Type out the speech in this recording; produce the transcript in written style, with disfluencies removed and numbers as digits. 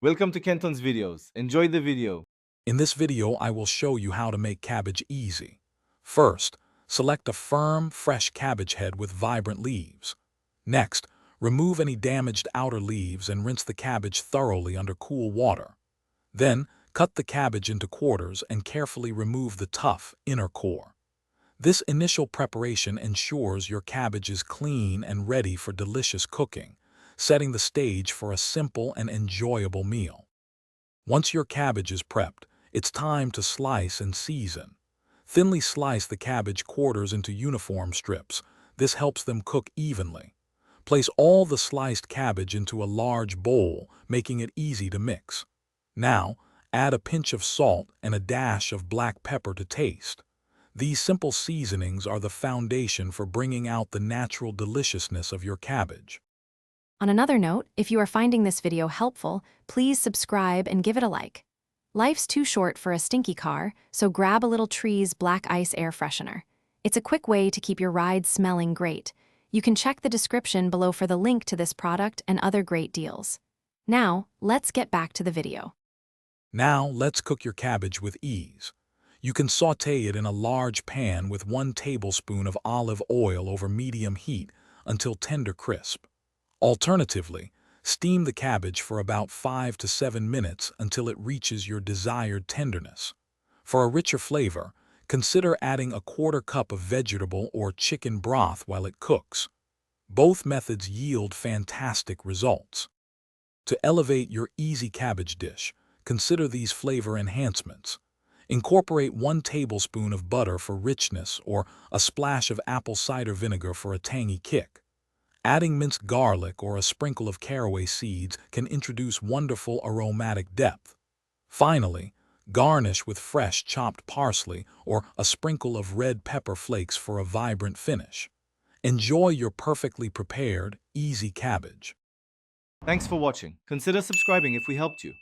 Welcome to Kenton's videos. Enjoy the video. In this video, I will show you how to make cabbage easy. First, select a firm, fresh cabbage head with vibrant leaves. Next, remove any damaged outer leaves and rinse the cabbage thoroughly under cool water. Then, cut the cabbage into quarters and carefully remove the tough, inner core. This initial preparation ensures your cabbage is clean and ready for delicious cooking, setting the stage for a simple and enjoyable meal. Once your cabbage is prepped, it's time to slice and season. Thinly slice the cabbage quarters into uniform strips. This helps them cook evenly. Place all the sliced cabbage into a large bowl, making it easy to mix. Now, add a pinch of salt and a dash of black pepper to taste. These simple seasonings are the foundation for bringing out the natural deliciousness of your cabbage. On another note, if you are finding this video helpful, please subscribe and give it a like. Life's too short for a stinky car, so grab a little Tree's Black Ice Air Freshener. It's a quick way to keep your ride smelling great. You can check the description below for the link to this product and other great deals. Now, let's get back to the video. Now, let's cook your cabbage with ease. You can sauté it in a large pan with 1 tablespoon of olive oil over medium heat until tender crisp. Alternatively, steam the cabbage for about 5 to 7 minutes until it reaches your desired tenderness. For a richer flavor, consider adding a 1/4 cup of vegetable or chicken broth while it cooks. Both methods yield fantastic results. To elevate your easy cabbage dish, consider these flavor enhancements. Incorporate 1 tablespoon of butter for richness or a splash of apple cider vinegar for a tangy kick. Adding minced garlic or a sprinkle of caraway seeds can introduce wonderful aromatic depth. Finally, garnish with fresh chopped parsley or a sprinkle of red pepper flakes for a vibrant finish. Enjoy your perfectly prepared, easy cabbage. Thanks for watching. Consider subscribing if we helped you.